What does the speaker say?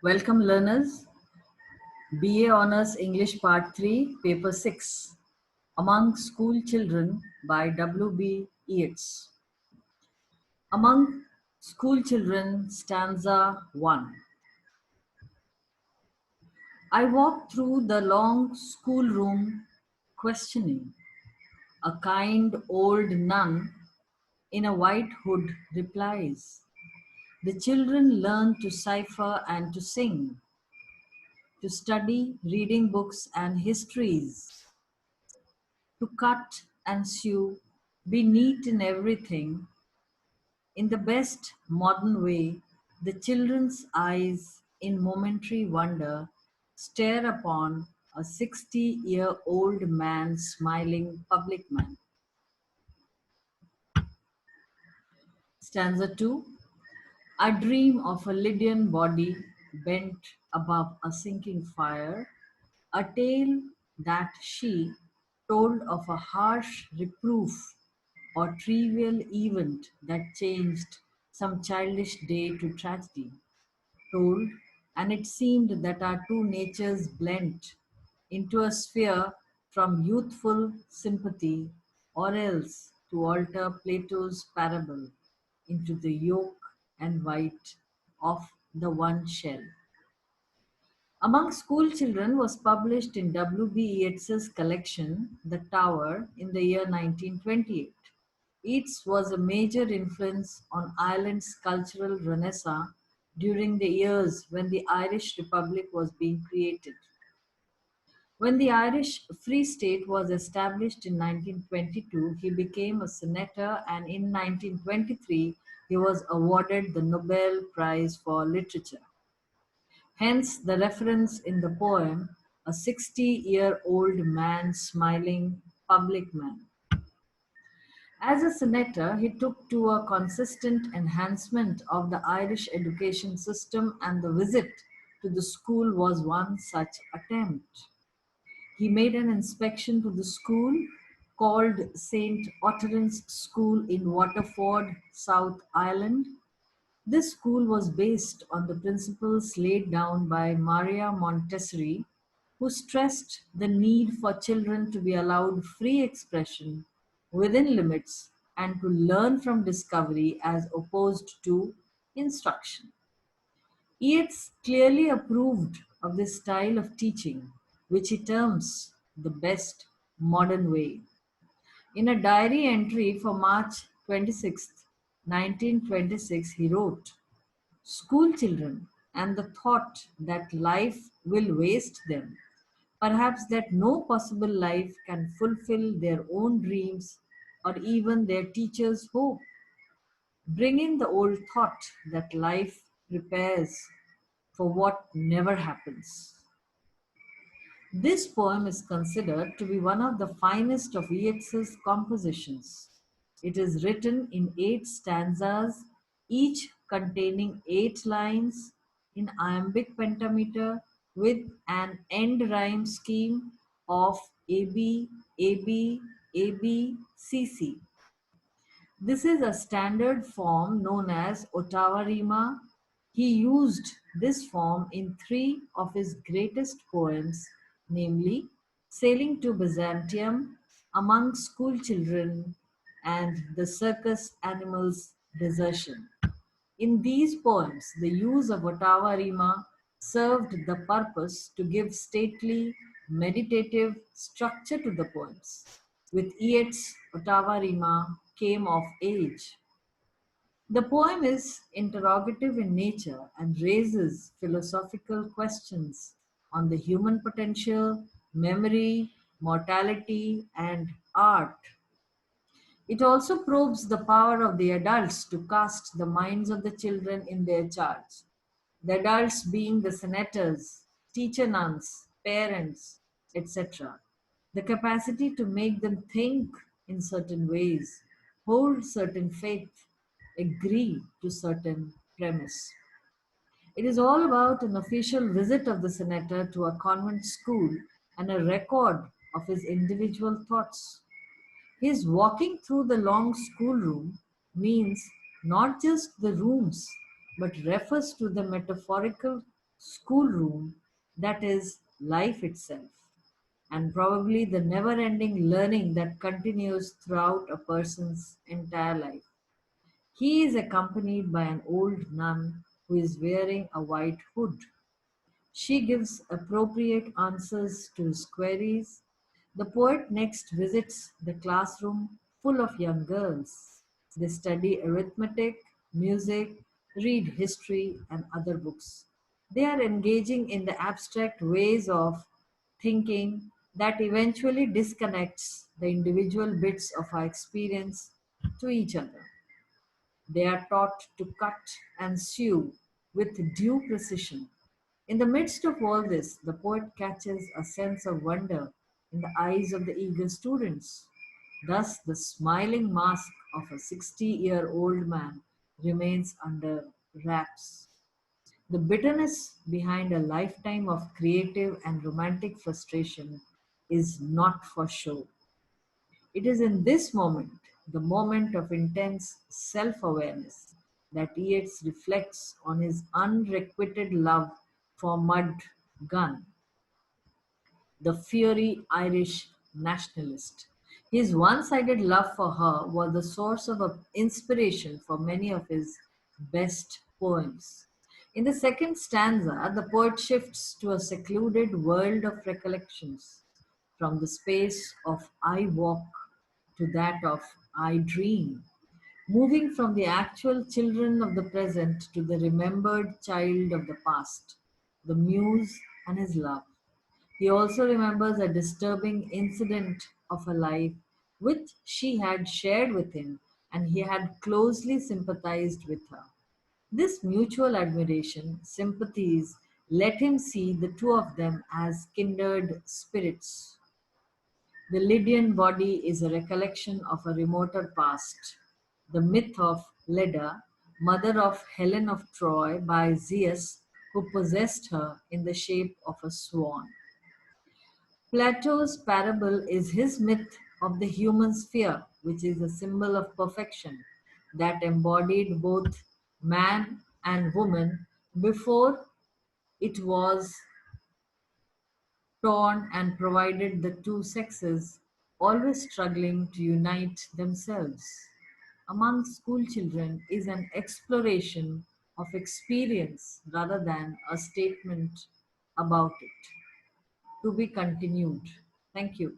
Welcome learners, BA Honours English Part 3, Paper 6, Among School Children by W B Yeats. Among School Children, stanza 1. I walk through the long schoolroom questioning. A kind old nun in a white hood replies. The children learn to cipher and to sing, to study reading books and histories, to cut and sew, be neat in everything. In the best modern way, the children's eyes, in momentary wonder, stare upon a 60-year-old man smiling public man. Stanza 2. I dream of a Lydian body bent above a sinking fire, a tale that she told of a harsh reproof or trivial event that changed some childish day to tragedy. Told, and it seemed that our two natures blent into a sphere from youthful sympathy, or else, to alter Plato's parable, into the yolk and white of the one shell. Among School Children was published in W B Yeats's collection, The Tower, in the year 1928. Yeats was a major influence on Ireland's cultural renaissance during the years when the Irish Republic was being created. When the Irish Free State was established in 1922, he became a senator, and in 1923 he was awarded the Nobel Prize for Literature. Hence the reference in the poem, a 60-year-old man smiling public man. As a senator, he took to a consistent enhancement of the Irish education system, and the visit to the school was one such attempt. He made an inspection to the school called St. Otteran's School in Waterford, South Ireland. This school was based on the principles laid down by Maria Montessori, who stressed the need for children to be allowed free expression within limits and to learn from discovery as opposed to instruction. Yeats clearly approved of this style of teaching, which he terms the best modern way. In a diary entry for March 26, 1926, he wrote, School children and the thought that life will waste them, perhaps that no possible life can fulfill their own dreams or even their teacher's hope. Bring in the old thought that life prepares for what never happens. This poem is considered to be one of the finest of Yeats's compositions. It is written in 8 stanzas, each containing 8 lines in iambic pentameter with an end rhyme scheme of AB, AB, AB, CC. This is a standard form known as Ottawa Rima. He used this form in three of his greatest poems, namely Sailing to Byzantium, Among School Children, and The Circus Animal's Desertion. In these poems, the use of Ottawa Rima served the purpose to give stately, meditative structure to the poems. With Yeats, Ottawa Rima came of age. The poem is interrogative in nature and raises philosophical questions on the human potential, memory, mortality, and art. It also probes the power of the adults to cast the minds of the children in their charge. The adults being the senators, teacher nuns, parents, etc. The capacity to make them think in certain ways, hold certain faith, agree to certain premise. It is all about an official visit of the senator to a convent school and a record of his individual thoughts. His walking through the long schoolroom means not just the rooms, but refers to the metaphorical schoolroom that is life itself, and probably the never ending learning that continues throughout a person's entire life. He is accompanied by an old nun who is wearing a white hood. She gives appropriate answers to his queries. The poet next visits the classroom full of young girls. They study arithmetic, music, read history, and other books. They are engaging in the abstract ways of thinking that eventually disconnects the individual bits of our experience to each other. They are taught to cut and sew with due precision. In the midst of all this, the poet catches a sense of wonder in the eyes of the eager students. Thus, the smiling mask of a 60-year-old man remains under wraps. The bitterness behind a lifetime of creative and romantic frustration is not for show. It is in this moment, the moment of intense self awareness, that Yeats reflects on his unrequited love for Mud Gunn, the fiery Irish nationalist. His one sided love for her was the source of inspiration for many of his best poems. In the second stanza, the poet shifts to a secluded world of recollections, from the space of I walk to that of I dream, moving from the actual children of the present to the remembered child of the past, the muse and his love. He also remembers a disturbing incident of her life which she had shared with him, and he had closely sympathized with her. This mutual admiration, sympathies, let him see the two of them as kindred spirits. The Lydian body is a recollection of a remoter past, the myth of Leda, mother of Helen of Troy, by Zeus, who possessed her in the shape of a swan. Plato's parable is his myth of the human sphere, which is a symbol of perfection that embodied both man and woman before it was torn and provided the two sexes always struggling to unite themselves. Among school children is an exploration of experience rather than a statement about it. To be continued. Thank you.